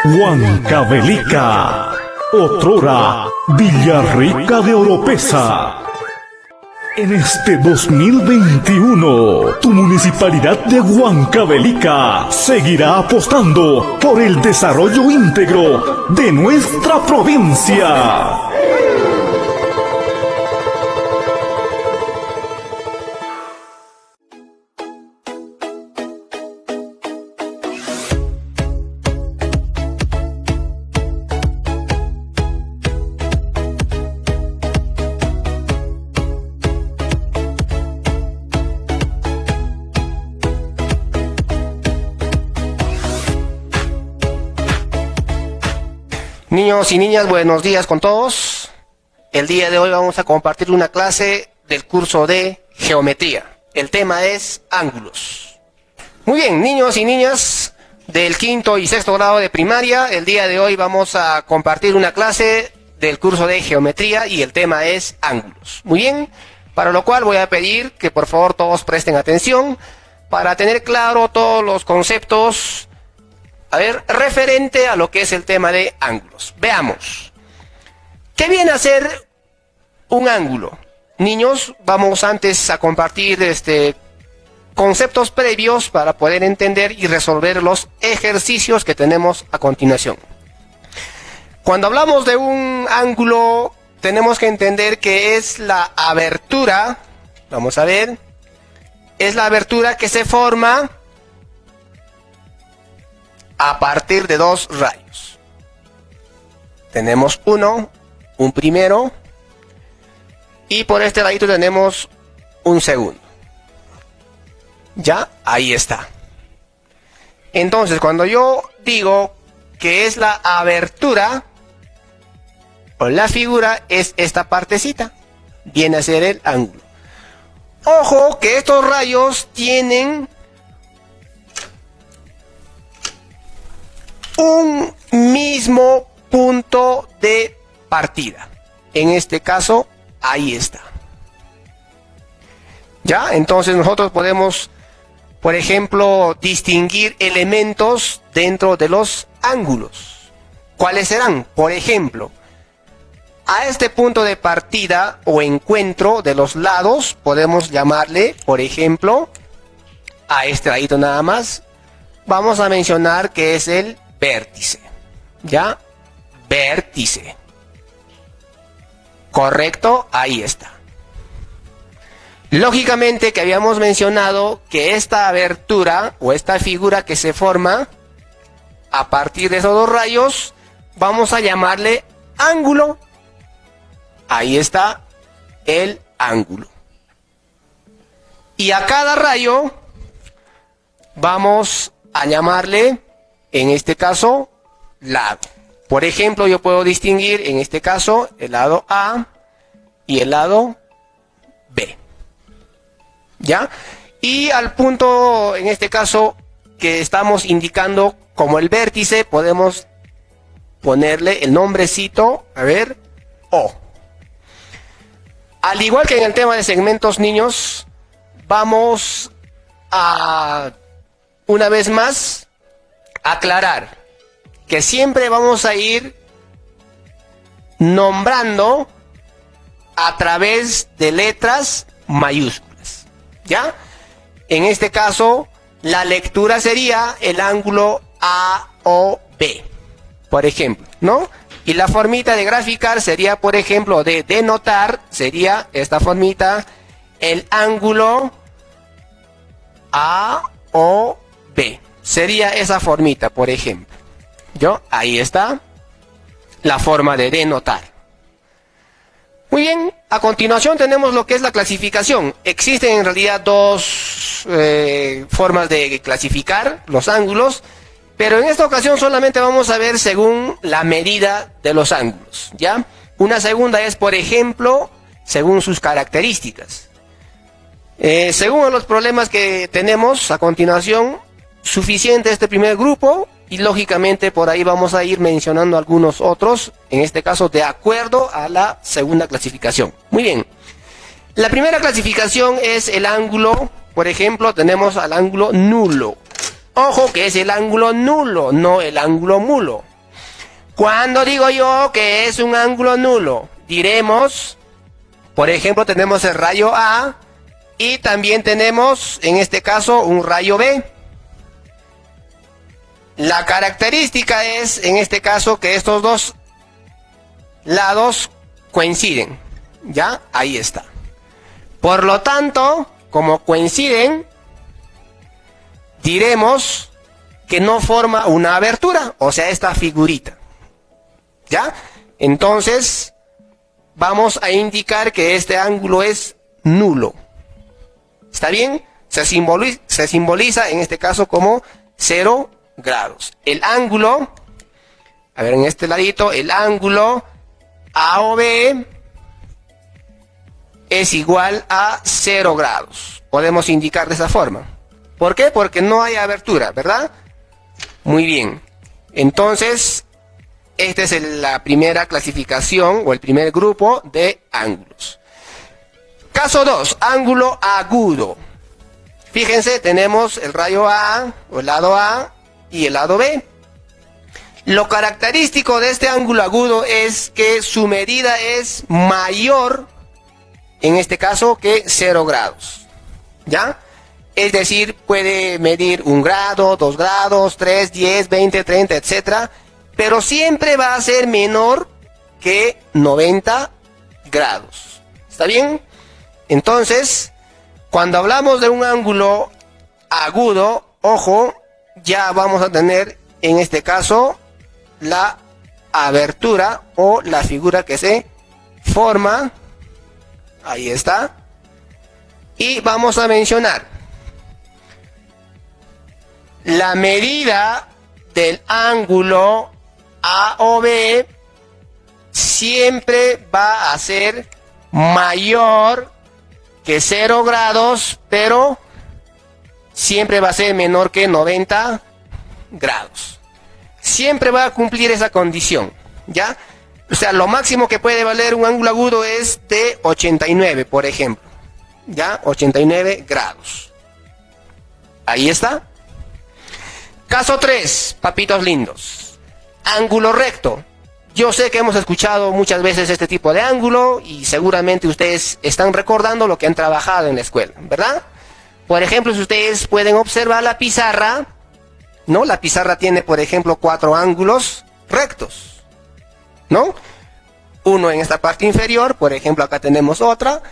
Huancavelica, otrora Villarrica de Oropesa. En este 2021, tu municipalidad de Huancavelica seguirá apostando por el desarrollo íntegro de nuestra provincia. Niños y niñas, buenos días con todos. El día de hoy vamos a compartir una clase del curso de Geometría. El tema es ángulos. Muy bien, niños y niñas del quinto y sexto grado de primaria, el día de hoy vamos a compartir una clase del curso de Geometría y el tema es ángulos. Muy bien, para lo cual voy a pedir que por favor todos presten atención para tener claro todos los conceptos referente a lo que es el tema de ángulos. Veamos. ¿Qué viene a ser un ángulo? Niños, vamos antes a compartir conceptos previos para poder entender y resolver los ejercicios que tenemos a continuación. Cuando hablamos de un ángulo, tenemos que entender que es la abertura, vamos a ver, es la abertura que se forma a partir de dos rayos. Tenemos un primero, y por este ladito tenemos un segundo. Ya, ahí está. Entonces, cuando yo digo que es la abertura, o la figura, es esta partecita, viene a ser el ángulo. Ojo que estos rayos tienen un mismo punto de partida. En este caso, ahí está. ¿Ya? Entonces nosotros podemos, por ejemplo, distinguir elementos dentro de los ángulos. ¿Cuáles serán? Por ejemplo, a este punto de partida o encuentro de los lados, podemos llamarle, por ejemplo, a este ladito nada más, vamos a mencionar que es el vértice. ¿Ya? Vértice. Correcto, ahí está. Lógicamente que habíamos mencionado que esta abertura o esta figura que se forma a partir de esos dos rayos, vamos a llamarle ángulo. Ahí está el ángulo. Y a cada rayo vamos a llamarle, en este caso, lado. Por ejemplo, yo puedo distinguir en este caso el lado A y el lado B. ¿Ya? Y al punto, en este caso, que estamos indicando como el vértice, podemos ponerle el nombrecito, O. Al igual que en el tema de segmentos, niños, vamos a, una vez más, aclarar que siempre vamos a ir nombrando a través de letras mayúsculas. ¿Ya? En este caso, la lectura sería el ángulo AOB, por ejemplo, ¿no? Y la formita de graficar sería, por ejemplo, de denotar, sería esta formita, el ángulo AOB. Sería esa formita, por ejemplo. Ahí está la forma de denotar. Muy bien, a continuación tenemos lo que es la clasificación. Existen en realidad dos formas de clasificar los ángulos, pero en esta ocasión solamente vamos a ver según la medida de los ángulos, ¿ya? Una segunda es, por ejemplo, según sus características. Según los problemas que tenemos a continuación, suficiente este primer grupo y lógicamente por ahí vamos a ir mencionando algunos otros, en este caso de acuerdo a la segunda clasificación. Muy bien, la primera clasificación es el ángulo, por ejemplo, tenemos al ángulo nulo. Ojo que es el ángulo nulo, no el ángulo mulo. Cuando digo yo que es un ángulo nulo, diremos, por ejemplo, tenemos el rayo A y también tenemos, en este caso, un rayo B. La característica es, en este caso, que estos dos lados coinciden. ¿Ya? Ahí está. Por lo tanto, como coinciden, diremos que no forma una abertura, o sea, esta figurita. ¿Ya? Entonces, vamos a indicar que este ángulo es nulo. ¿Está bien? Se simboliza en este caso como 0 grados. El ángulo, a ver, en este ladito, el ángulo AOB es igual a 0 grados. Podemos indicar de esa forma. ¿Por qué? Porque no hay abertura, ¿verdad? Muy bien. Entonces, esta es la primera clasificación o el primer grupo de ángulos. Caso 2, ángulo agudo. Fíjense, tenemos el rayo A o el lado A y el lado B. Lo característico de este ángulo agudo es que su medida es mayor, en este caso, que 0 grados. ¿Ya? Es decir, puede medir 1 grado, 2 grados, 3, 10, 20, 30, etc. Pero siempre va a ser menor que 90 grados. ¿Está bien? Entonces, cuando hablamos de un ángulo agudo, ojo, ya vamos a tener, en este caso, la abertura o la figura que se forma. Ahí está. Y vamos a mencionar la medida del ángulo AOB siempre va a ser mayor que 0 grados, pero siempre va a ser menor que 90 grados. Siempre va a cumplir esa condición, ¿ya? O sea, lo máximo que puede valer un ángulo agudo es de 89, por ejemplo. ¿Ya? 89 grados. Ahí está. Caso 3, papitos lindos. Ángulo recto. Yo sé que hemos escuchado muchas veces este tipo de ángulo y seguramente ustedes están recordando lo que han trabajado en la escuela, ¿verdad? Por ejemplo, si ustedes pueden observar la pizarra, ¿no? La pizarra tiene, por ejemplo, 4 ángulos rectos, ¿no? Uno en esta parte inferior, por ejemplo, acá tenemos otra.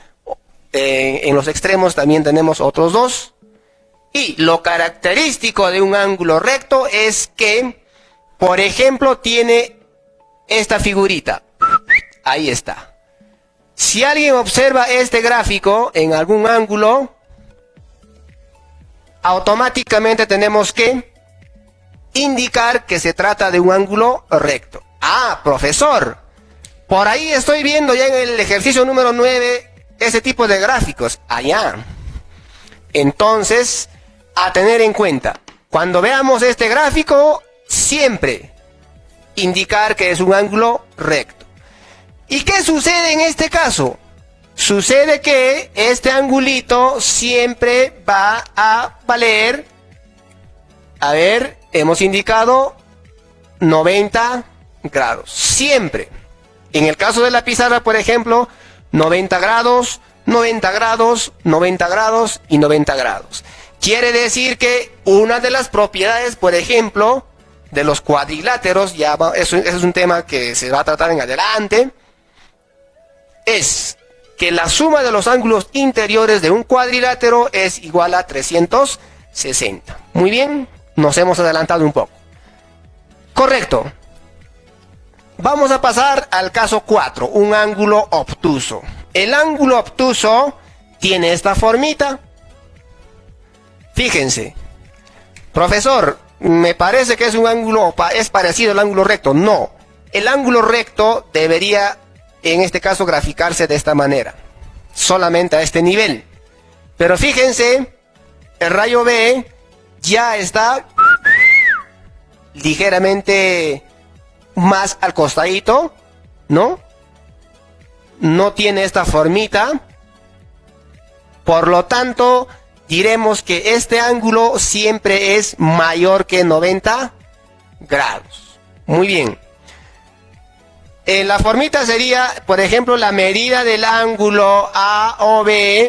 En los extremos también tenemos otros 2. Y lo característico de un ángulo recto es que, por ejemplo, tiene esta figurita. Ahí está. Si alguien observa este gráfico en algún ángulo, automáticamente tenemos que indicar que se trata de un ángulo recto. Ah, profesor, por ahí estoy viendo ya en el ejercicio número 9 ese tipo de gráficos. Allá. Entonces, a tener en cuenta, cuando veamos este gráfico, siempre indicar que es un ángulo recto. ¿Y qué sucede en este caso? Sucede que este angulito siempre va a valer, a ver, hemos indicado 90 grados. Siempre. En el caso de la pizarra, por ejemplo, 90 grados, 90 grados, 90 grados y 90 grados. Quiere decir que una de las propiedades, por ejemplo, de los cuadriláteros, eso es un tema que se va a tratar en adelante, es que la suma de los ángulos interiores de un cuadrilátero es igual a 360. Muy bien, nos hemos adelantado un poco. Correcto. Vamos a pasar al caso 4, un ángulo obtuso. El ángulo obtuso tiene esta formita. Fíjense. Profesor, me parece que es un ángulo, es parecido al ángulo recto. No, el ángulo recto debería, en este caso, graficarse de esta manera. Solamente a este nivel. Pero fíjense, el rayo B ya está ligeramente más al costadito, ¿no? No tiene esta formita. Por lo tanto, diremos que este ángulo siempre es mayor que 90 grados. Muy bien. La formita sería, por ejemplo, la medida del ángulo AOB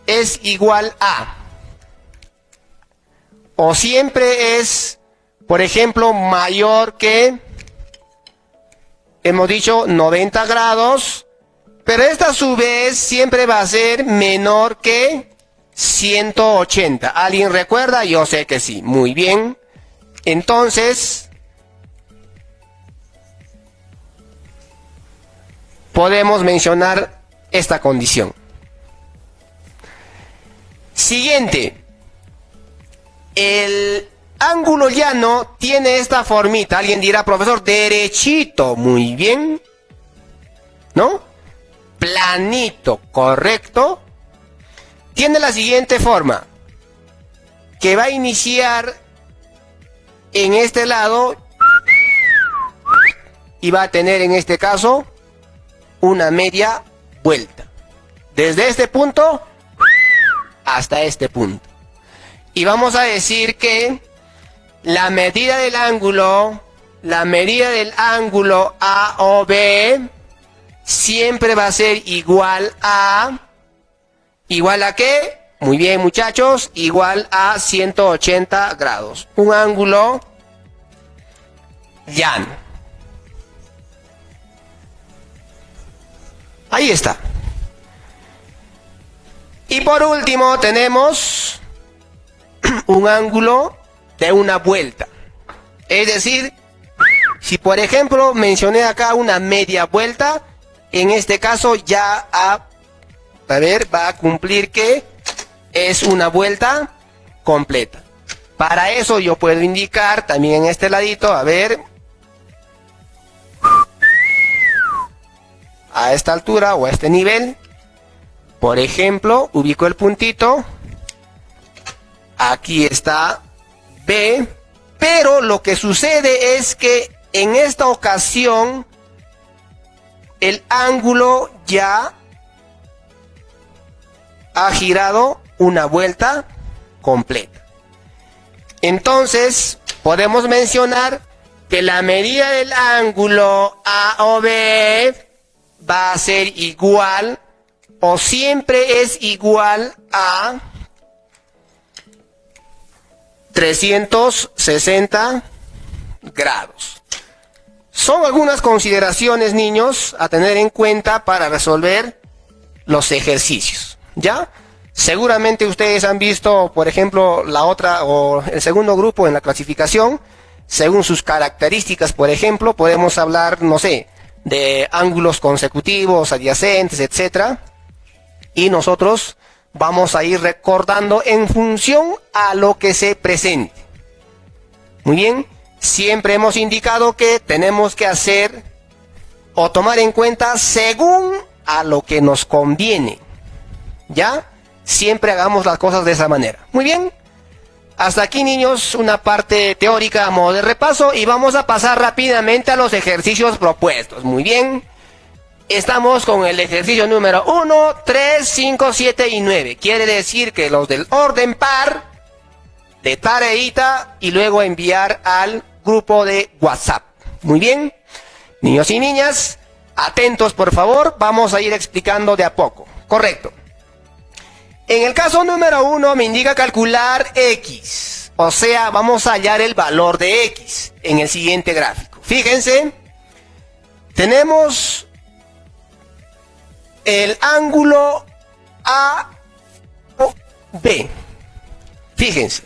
es igual a, o siempre es, por ejemplo, mayor que, hemos dicho 90 grados, pero esta a su vez siempre va a ser menor que 180. ¿Alguien recuerda? Yo sé que sí. Muy bien. Entonces, podemos mencionar esta condición. Siguiente. El ángulo llano tiene esta formita. Alguien dirá, profesor, derechito. Muy bien. ¿No? Planito, correcto. Tiene la siguiente forma, que va a iniciar en este lado y va a tener en este caso una media vuelta. Desde este punto hasta este punto. Y vamos a decir que la medida del ángulo AOB siempre va a ser igual a ¿qué? Muy bien, muchachos, igual a 180 grados. Un ángulo llano. Ahí está. Y por último tenemos un ángulo de una vuelta. Es decir, si por ejemplo mencioné acá una media vuelta, en este caso ya va a cumplir que es una vuelta completa. Para eso yo puedo indicar también en este ladito, a ver, a esta altura o a este nivel, por ejemplo, ubico el puntito, aquí está B, pero lo que sucede es que en esta ocasión el ángulo ya ha girado una vuelta completa. Entonces, podemos mencionar que la medida del ángulo AOB va a ser igual o siempre es igual a 360 grados. Son algunas consideraciones, niños, a tener en cuenta para resolver los ejercicios. ¿Ya? Seguramente ustedes han visto, por ejemplo, la otra o el segundo grupo en la clasificación. Según sus características, por ejemplo, podemos hablar, no sé, de ángulos consecutivos, adyacentes, etc. Y nosotros vamos a ir recordando en función a lo que se presente. Muy bien, siempre hemos indicado que tenemos que hacer o tomar en cuenta según a lo que nos conviene. ¿Ya? Siempre hagamos las cosas de esa manera. Muy bien. Hasta aquí, niños, una parte teórica a modo de repaso y vamos a pasar rápidamente a los ejercicios propuestos. Muy bien. Estamos con el ejercicio número 1, 3, 5, 7 y 9. Quiere decir que los del orden par, de tareita y luego enviar al grupo de WhatsApp. Muy bien. Niños y niñas, atentos por favor. Vamos a ir explicando de a poco. Correcto. En el caso número 1 me indica calcular X. O sea, vamos a hallar el valor de X en el siguiente gráfico. Fíjense, tenemos el ángulo AOB. Fíjense,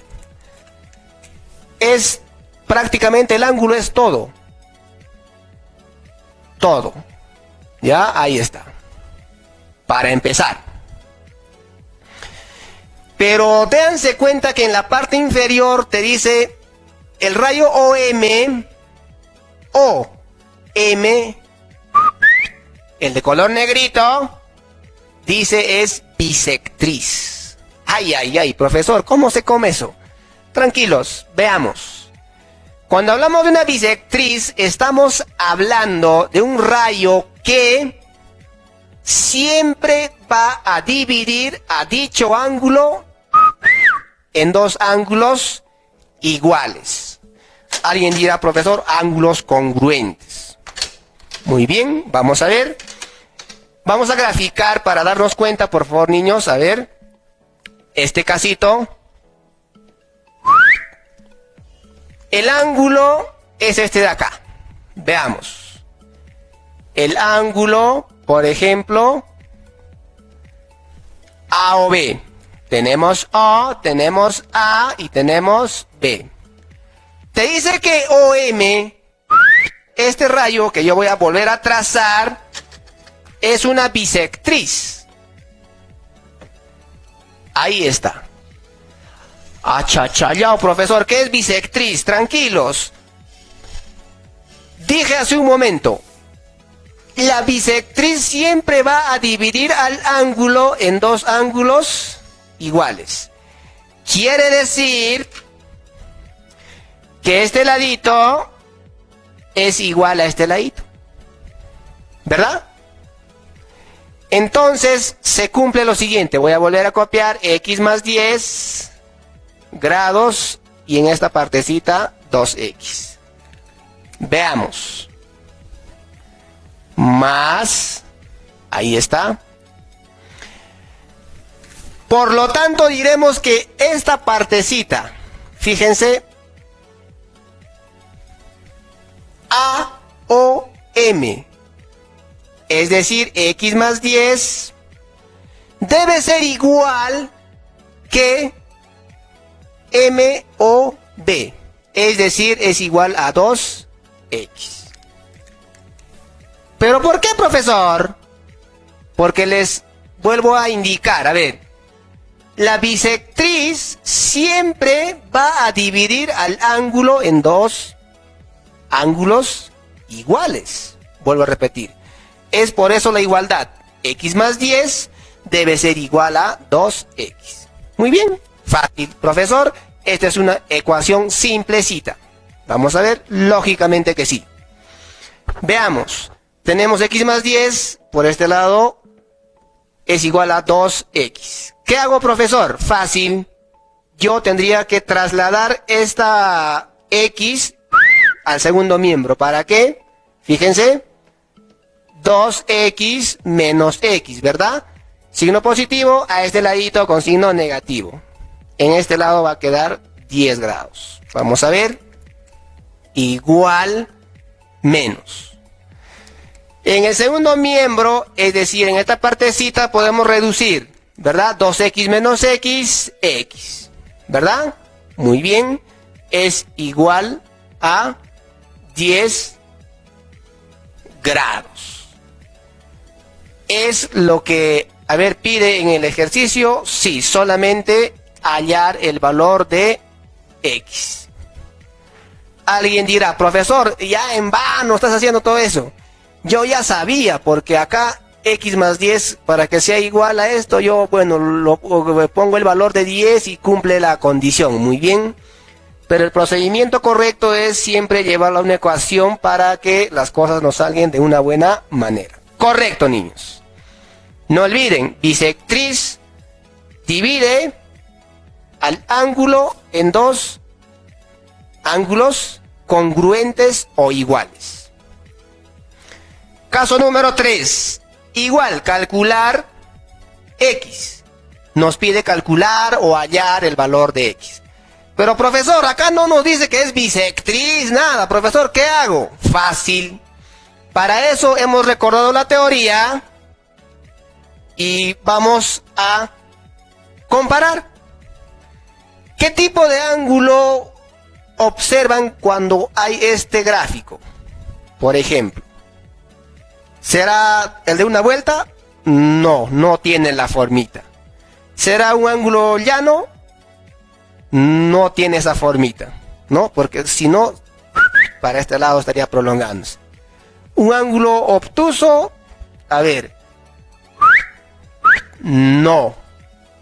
es prácticamente el ángulo es todo. Todo. Ya, ahí está. Para empezar. Pero déjense cuenta que en la parte inferior te dice el rayo OM, el de color negrito, dice es bisectriz. Ay, ay, ay, profesor, ¿cómo se come eso? Tranquilos, veamos. Cuando hablamos de una bisectriz, estamos hablando de un rayo que siempre va a dividir a dicho ángulo en dos ángulos iguales. Alguien dirá, profesor, ángulos congruentes. Muy bien, vamos a ver. Vamos a graficar para darnos cuenta, por favor, niños. A ver, este casito. El ángulo es este de acá. Veamos. El ángulo, por ejemplo, A o B. Tenemos O, tenemos A y tenemos B. Te dice que OM, este rayo que yo voy a volver a trazar, es una bisectriz. Ahí está. Achachayao, profesor, ¿qué es bisectriz? Tranquilos. Dije hace un momento, la bisectriz siempre va a dividir al ángulo en dos ángulos iguales. Quiere decir que este ladito es igual a este ladito, ¿verdad? Entonces se cumple lo siguiente. Voy a volver a copiar x más 10 grados y en esta partecita 2x. Veamos. Más, ahí está. Por lo tanto diremos que esta partecita, fíjense, AOM, es decir, x más 10, debe ser igual que MOB, es decir, es igual a 2x. ¿Pero por qué, profesor? Porque les vuelvo a indicar, a ver, la bisectriz siempre va a dividir al ángulo en dos ángulos iguales. Vuelvo a repetir. Es por eso la igualdad. X más 10 debe ser igual a 2x. Muy bien, fácil, profesor. Esta es una ecuación simplecita. Vamos a ver, lógicamente que sí. Veamos. Tenemos x más 10, por este lado es igual a 2x. ¿Qué hago, profesor? Fácil. Yo tendría que trasladar esta x al segundo miembro. ¿Para qué? Fíjense. 2x menos x, ¿verdad? Signo positivo a este ladito con signo negativo. En este lado va a quedar 10 grados. Vamos a ver. Igual menos. En el segundo miembro, es decir, en esta partecita podemos reducir, ¿verdad? 2x menos x, x, ¿verdad? Muy bien, es igual a 10 grados. Es lo que, a ver, pide en el ejercicio, sí, solamente hallar el valor de x. Alguien dirá, profesor, ya en vano estás haciendo todo eso. Yo ya sabía, porque acá x más 10, para que sea igual a esto, yo, bueno, pongo el valor de 10 y cumple la condición. Muy bien. Pero el procedimiento correcto es siempre llevarlo a una ecuación para que las cosas nos salgan de una buena manera. Correcto, niños. No olviden, bisectriz divide al ángulo en dos ángulos congruentes o iguales. Caso número 3. Igual, calcular x. Nos pide calcular o hallar el valor de x. Pero, profesor, acá no nos dice que es bisectriz, nada. Profesor, ¿qué hago? Fácil. Para eso hemos recordado la teoría y vamos a comparar. ¿Qué tipo de ángulo observan cuando hay este gráfico? Por ejemplo, ¿será el de una vuelta? No, no tiene la formita. ¿Será un ángulo llano? No tiene esa formita, ¿no? Porque si no, para este lado estaría prolongándose. Un ángulo obtuso, a ver, no.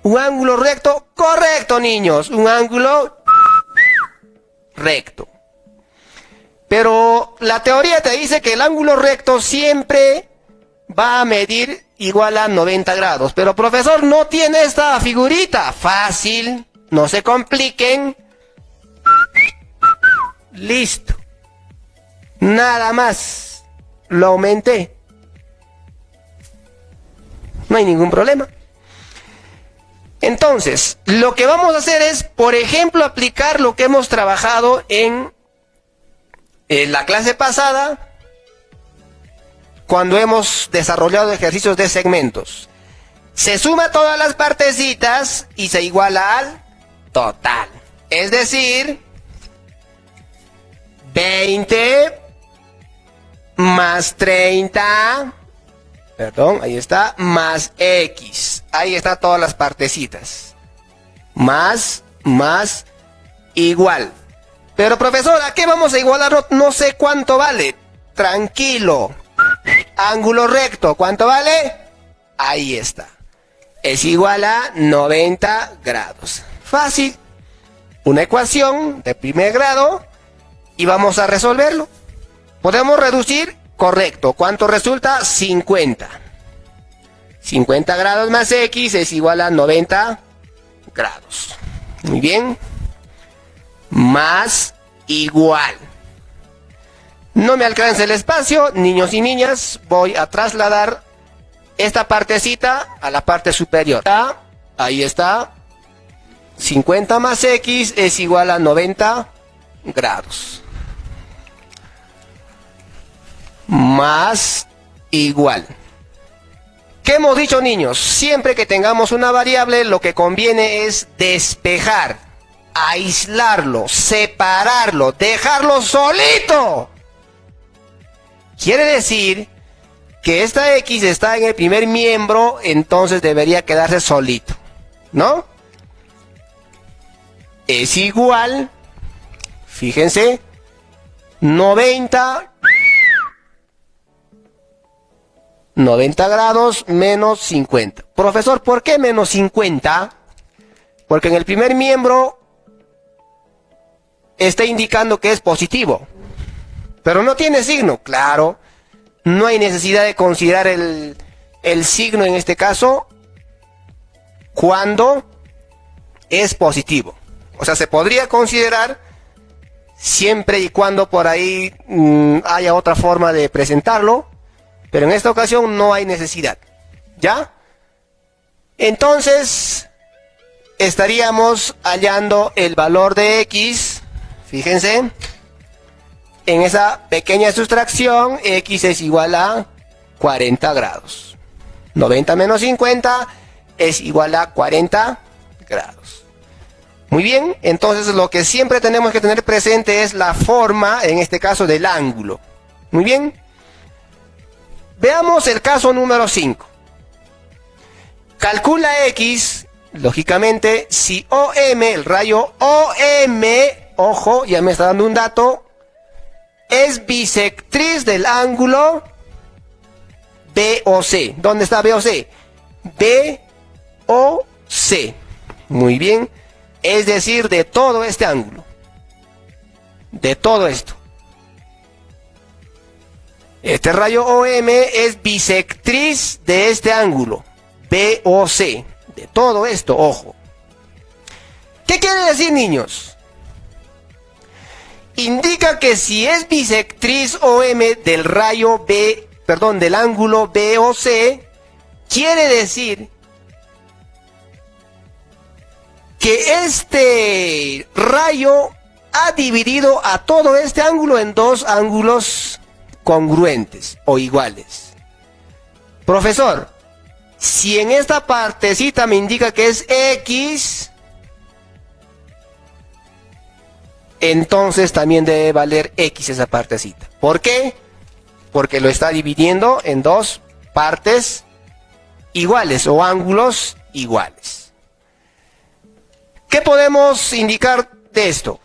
Un ángulo recto, correcto, niños, un ángulo recto. Pero la teoría te dice que el ángulo recto siempre va a medir igual a 90 grados. Pero, profesor, no tiene esta figurita. Fácil, no se compliquen. Listo. Nada más. Lo aumenté. No hay ningún problema. Entonces, lo que vamos a hacer es, por ejemplo, aplicar lo que hemos trabajado en la clase pasada, cuando hemos desarrollado ejercicios de segmentos. Se suma todas las partecitas y se iguala al total. Es decir, 20 más 30, ahí está, más X. Ahí está todas las partecitas. Más, igual. Pero profesor, ¿a qué vamos a igualar? No sé cuánto vale. Tranquilo. Ángulo recto, ¿cuánto vale? Ahí está. Es igual a 90 grados. Fácil. Una ecuación de primer grado y vamos a resolverlo. ¿Podemos reducir? Correcto. ¿Cuánto resulta? 50. 50 grados más X es igual a 90 grados. Muy bien. Más igual. No me alcanza el espacio, niños y niñas. Voy a trasladar esta partecita a la parte superior. Ahí está. 50 más X es igual a 90 grados. Más igual. ¿Qué hemos dicho, niños? Siempre que tengamos una variable, lo que conviene es despejar, aislarlo, separarlo, dejarlo solito. Quiere decir que esta X está en el primer miembro, entonces debería quedarse solito, ¿no? Es igual, fíjense, 90 grados menos 50. Profesor, ¿por qué menos 50? Porque en el primer miembro está indicando que es positivo, pero no tiene signo. Claro, no hay necesidad de considerar el signo en este caso cuando es positivo. O sea, se podría considerar siempre y cuando por ahí haya otra forma de presentarlo, pero en esta ocasión no hay necesidad. ¿Ya? Entonces, estaríamos hallando el valor de X, fíjense, en esa pequeña sustracción. X es igual a 40 grados. 90 menos 50 es igual a 40 grados. Muy bien, entonces lo que siempre tenemos que tener presente es la forma, en este caso, del ángulo. Muy bien. Veamos el caso número 5. Calcula X, lógicamente, si OM, el rayo OM, ojo, ya me está dando un dato, es bisectriz del ángulo BOC. ¿Dónde está BOC? BOC. Muy bien. Es decir, de todo este ángulo. De todo esto. Este rayo OM es bisectriz de este ángulo. BOC. De todo esto, ojo. ¿Qué quiere decir, niños? Indica que si es bisectriz OM del rayo del ángulo BOC, quiere decir que este rayo ha dividido a todo este ángulo en dos ángulos congruentes o iguales. Profesor, si en esta partecita me indica que es X, entonces también debe valer X esa partecita. ¿Por qué? Porque lo está dividiendo en dos partes iguales o ángulos iguales. ¿Qué podemos indicar de esto?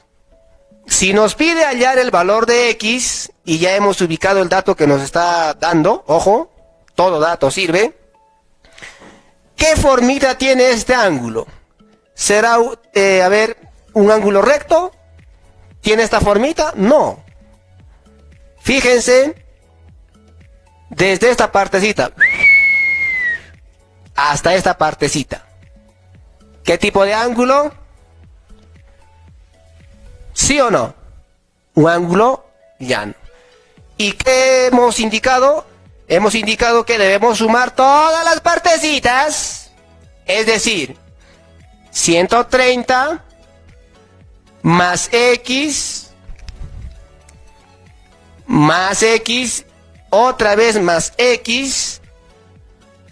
Si nos pide hallar el valor de X y ya hemos ubicado el dato que nos está dando, ojo, todo dato sirve. ¿Qué formita tiene este ángulo? ¿Será, un ángulo recto? ¿Tiene esta formita? No. Fíjense, desde esta partecita hasta esta partecita. ¿Qué tipo de ángulo? ¿Sí o no? un ángulo llano. ¿Y qué hemos indicado? Hemos indicado que debemos sumar todas las partecitas, es decir, 130 más x, otra vez más x,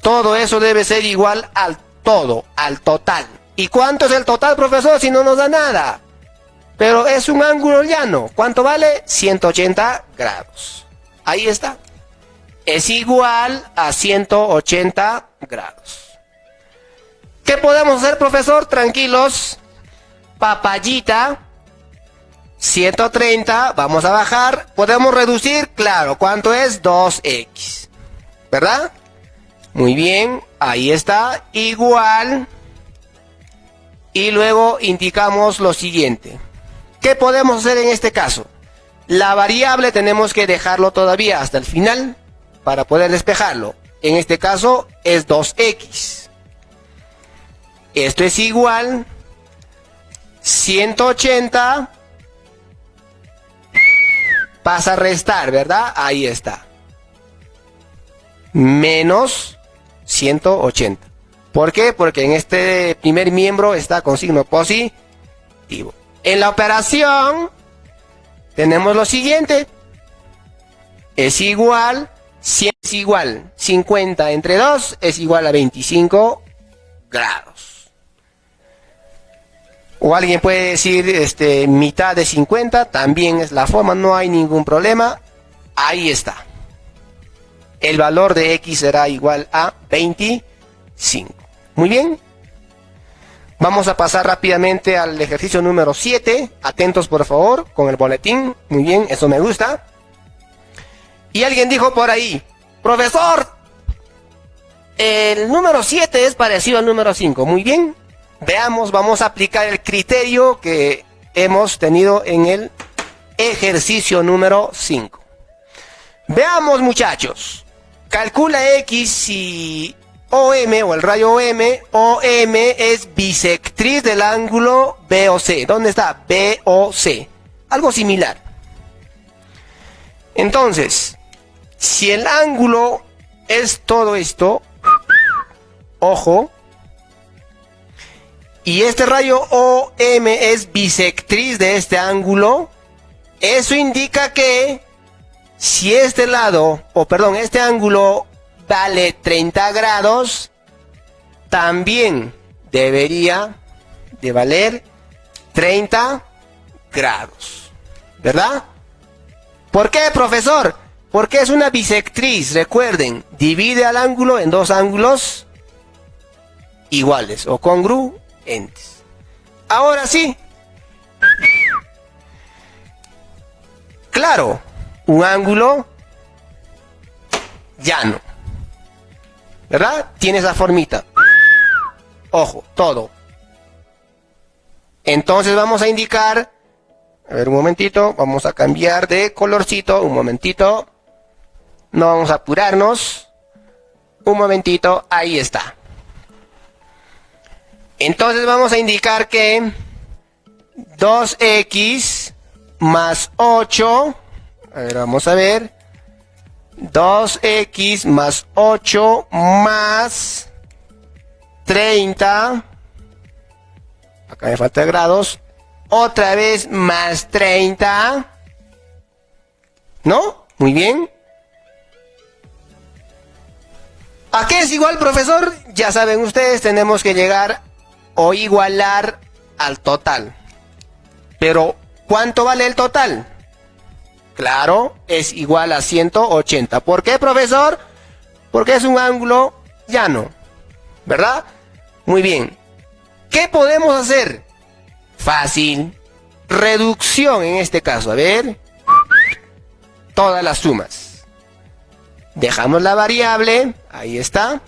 todo eso debe ser igual al todo, al total. ¿Y cuánto es el total, profesor, si no nos da nada? Pero es un ángulo llano. ¿Cuánto vale? 180 grados. Ahí está. Es igual a 180 grados. ¿Qué podemos hacer, profesor? Tranquilos. Papayita. 130. Vamos a bajar. ¿Podemos reducir? Claro. ¿Cuánto es? 2x. ¿Verdad? Muy bien. Ahí está. Igual. Y luego indicamos lo siguiente. ¿Qué podemos hacer en este caso? La variable tenemos que dejarlo todavía hasta el final para poder despejarlo. En este caso es 2x. Esto es igual 180. Pasa a restar, ¿verdad? Ahí está. Menos 180. ¿Por qué? Porque en este primer miembro está con signo positivo. En la operación tenemos lo siguiente. Es igual 50 entre 2 es igual a 25 grados. O alguien puede decir mitad de 50, también es la forma, no hay ningún problema. Ahí está. El valor de x será igual a 25. Muy bien. Vamos a pasar rápidamente al ejercicio número 7. Atentos, por favor, con el boletín. Muy bien, eso me gusta. Y alguien dijo por ahí, profesor, el número 7 es parecido al número 5. Muy bien. Veamos, vamos a aplicar el criterio que hemos tenido en el ejercicio número 5. Veamos, muchachos. Calcula x si OM o el rayo OM es bisectriz del ángulo BOC. ¿Dónde está? BOC. Algo similar. Entonces, si el ángulo es todo esto, ojo, y este rayo OM es bisectriz de este ángulo, eso indica que si este lado, este ángulo vale 30 grados, también debería de valer 30 grados. ¿Verdad? ¿Por qué, profesor? Porque es una bisectriz. Recuerden, divide al ángulo en dos ángulos iguales o congruentes. Ahora sí. Claro, un ángulo llano. ¿Verdad? Tiene esa formita. Ojo, todo. Entonces vamos a indicar, a ver un momentito, vamos a cambiar de colorcito, un momentito. No vamos a apurarnos. Un momentito, ahí está. Entonces vamos a indicar que 2x más 8, a ver, vamos a ver. 2x más 8 más 30. Acá me falta grados. Otra vez más 30. ¿No? Muy bien. ¿A qué es igual, profesor? Ya saben ustedes, tenemos que llegar o igualar al total. Pero, ¿cuánto vale el total? Claro, es igual a 180. ¿Por qué, profesor? Porque es un ángulo llano, ¿verdad? Muy bien. ¿Qué podemos hacer? Fácil. Reducción en este caso. A ver. Todas las sumas. Dejamos la variable. Ahí está.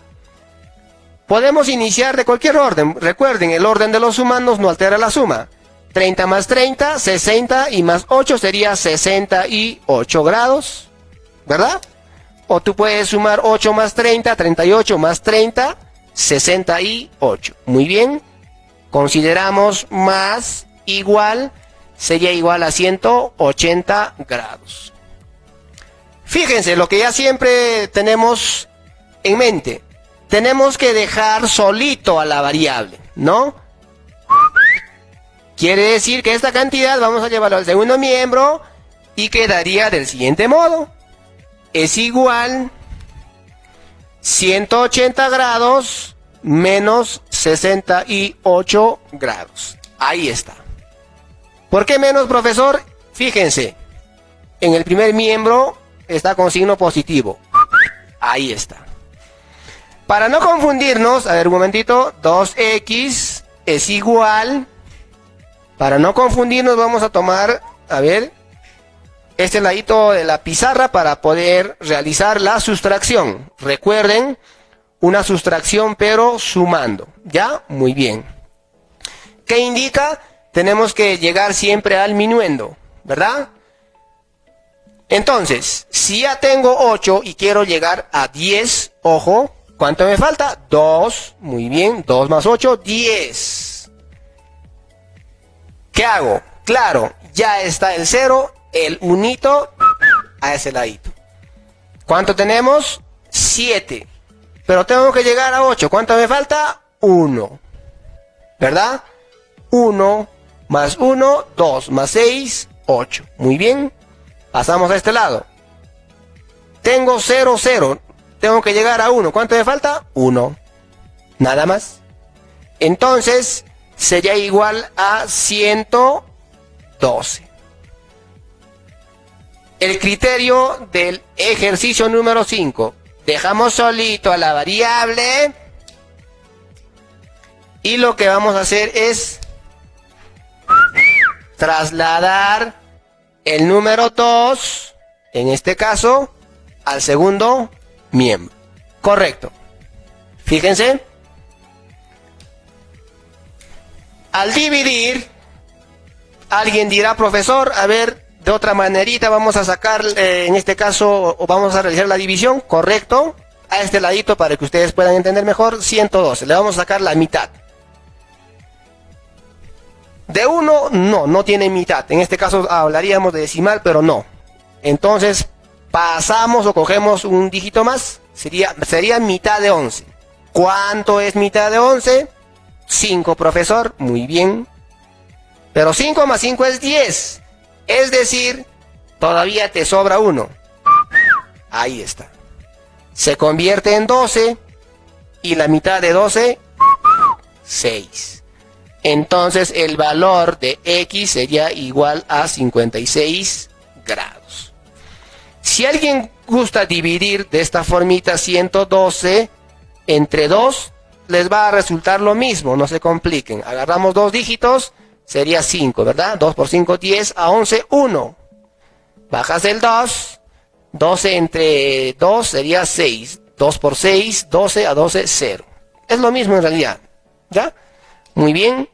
Podemos iniciar de cualquier orden. Recuerden, el orden de los sumandos no altera la suma. 30 más 30, 60 y más 8 sería 68 grados, ¿verdad? O tú puedes sumar 8 más 30, 38 más 30, 68. Muy bien. Consideramos más igual sería igual a 180 grados. Fíjense, lo que ya siempre tenemos en mente. Tenemos que dejar solito a la variable, ¿no? Quiere decir que esta cantidad vamos a llevarlo al segundo miembro y quedaría del siguiente modo. Es igual 180 grados menos 68 grados. Ahí está. ¿Por qué menos, profesor? Fíjense, en el primer miembro está con signo positivo. Ahí está. Para no confundirnos, a ver un momentito, 2x es igual, para no confundirnos vamos a tomar, a ver, este ladito de la pizarra para poder realizar la sustracción. Recuerden, una sustracción pero sumando, ¿ya? Muy bien. ¿Qué indica? Tenemos que llegar siempre al minuendo, ¿verdad? Entonces, si ya tengo 8 y quiero llegar a 10, ojo, ¿cuánto me falta? 2, muy bien, 2 más 8, 10. ¿Qué hago? Claro, ya está el 0, el unito a ese ladito. ¿Cuánto tenemos? 7. Pero tengo que llegar a 8, ¿cuánto me falta? 1. ¿Verdad? 1 más 1, 2 más 6, 8. Muy bien. Pasamos a este lado. Tengo 0, 0. Tengo que llegar a 1. ¿Cuánto me falta? 1. Nada más. Entonces, sería igual a 112. El criterio del ejercicio número 5. Dejamos solito a la variable. Y lo que vamos a hacer es trasladar el número 2, en este caso, al segundo miembro. Correcto. Fíjense. Al dividir, alguien dirá, profesor, a ver, de otra manerita vamos a sacar, en este caso, o vamos a realizar la división. Correcto. A este ladito, para que ustedes puedan entender mejor, 112. Le vamos a sacar la mitad. De 1, no tiene mitad. En este caso hablaríamos de decimal, pero no. Entonces, pasamos o cogemos un dígito más. Sería mitad de 11. ¿Cuánto es mitad de 11? 5, profesor. Muy bien. Pero 5 más 5 es 10. Es decir, todavía te sobra 1. Ahí está. Se convierte en 12. Y la mitad de 12, 6. Entonces el valor de x sería igual a 56 grados. Si alguien gusta dividir de esta formita 112 entre 2, les va a resultar lo mismo, no se compliquen. Agarramos dos dígitos, sería 5, ¿verdad? 2 por 5, 10, a 11, 1. Bajas el 2, 12 entre 2 sería 6. 2 por 6, 12, a 12, 0. Es lo mismo en realidad, ¿ya? Muy bien.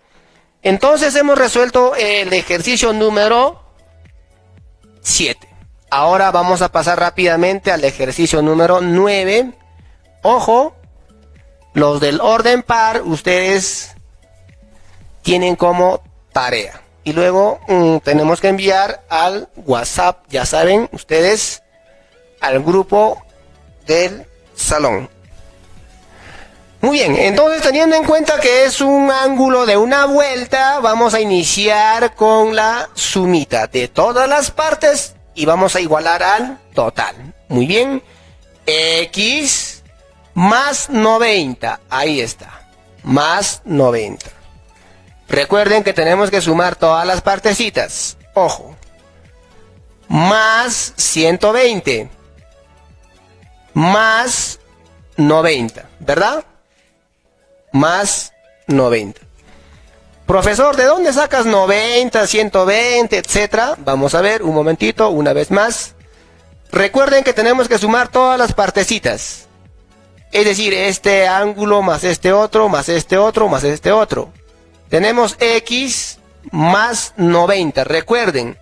Entonces hemos resuelto el ejercicio número 7. Ahora vamos a pasar rápidamente al ejercicio número 9. Ojo, los del orden par ustedes tienen como tarea. Y luego tenemos que enviar al WhatsApp, ya saben ustedes, al grupo del salón. Muy bien, entonces teniendo en cuenta que es un ángulo de una vuelta, vamos a iniciar con la sumita de todas las partes y vamos a igualar al total. Muy bien, x más 90, ahí está, más 90. Recuerden que tenemos que sumar todas las partecitas, ojo, más 120, más 90, ¿verdad? Más 90. Profesor, ¿de dónde sacas 90, 120, etcétera? Vamos a ver un momentito, una vez más. Recuerden que tenemos que sumar todas las partecitas. Es decir, este ángulo más este otro, más este otro, más este otro. Tenemos x más 90. Recuerden,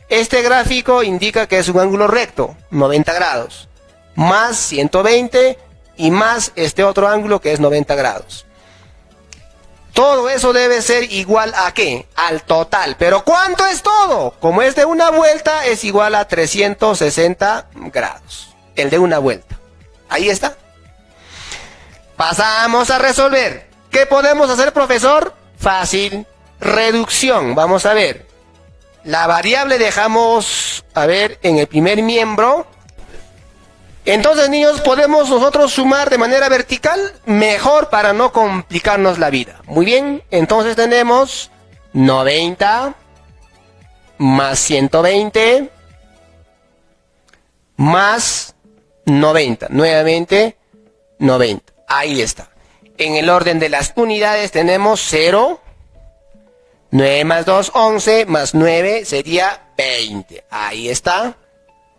este gráfico indica que es un ángulo recto, 90 grados. Más 120 y más este otro ángulo que es 90 grados. Todo eso debe ser igual a ¿qué? Al total. ¿Pero cuánto es todo? Como es de una vuelta, es igual a 360 grados. El de una vuelta. Ahí está. Pasamos a resolver. ¿Qué podemos hacer, profesor? Fácil. Reducción. Vamos a ver. La variable dejamos, a ver, en el primer miembro. Entonces, niños, podemos nosotros sumar de manera vertical, mejor para no complicarnos la vida. Muy bien, entonces tenemos 90 más 120 más 90. Nuevamente, 90. Ahí está. En el orden de las unidades tenemos 0. 9 más 2, 11, más 9 sería 20. Ahí está.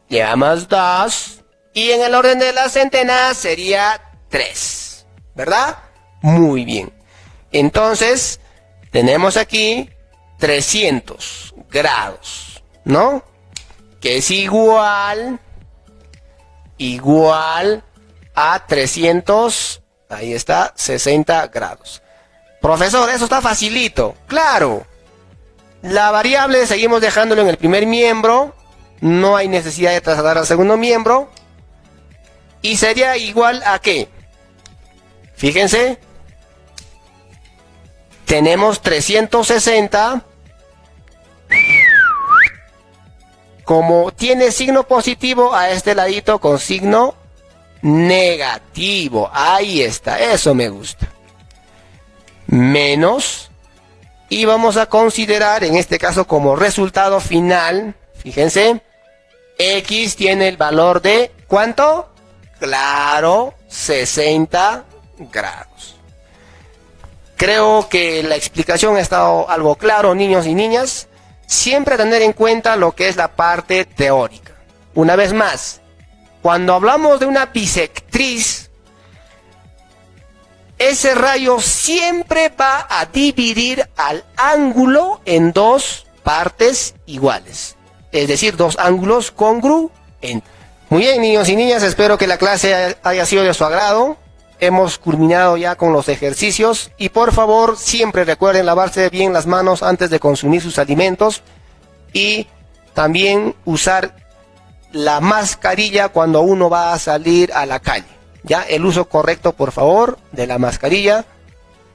Llevamos 2. Y en el orden de las centenas sería 3, ¿verdad? Muy bien. Entonces, tenemos aquí 300 grados, ¿no? Que es igual a 300, ahí está, 60 grados. Profesor, eso está facilito. Claro. La variable seguimos dejándolo en el primer miembro. No hay necesidad de trasladar al segundo miembro. Y sería igual a ¿qué? Fíjense. Tenemos 360. Como tiene signo positivo, a este ladito con signo negativo. Ahí está. Eso me gusta. Menos. Y vamos a considerar, en este caso, como resultado final. Fíjense. X tiene el valor de ¿cuánto? Claro, 60 grados. Creo que la explicación ha estado algo claro, niños y niñas. Siempre tener en cuenta lo que es la parte teórica. Una vez más, cuando hablamos de una bisectriz, ese rayo siempre va a dividir al ángulo en dos partes iguales. Es decir, dos ángulos congruentes. Muy bien, niños y niñas, espero que la clase haya sido de su agrado. Hemos culminado ya con los ejercicios y por favor siempre recuerden lavarse bien las manos antes de consumir sus alimentos y también usar la mascarilla cuando uno va a salir a la calle. Ya, el uso correcto, por favor, de la mascarilla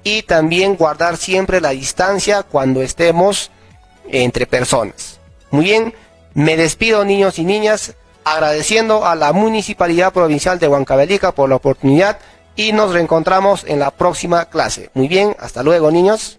y también guardar siempre la distancia cuando estemos entre personas. Muy bien, me despido, niños y niñas, agradeciendo a la Municipalidad Provincial de Huancavelica por la oportunidad y nos reencontramos en la próxima clase. Muy bien, hasta luego, niños.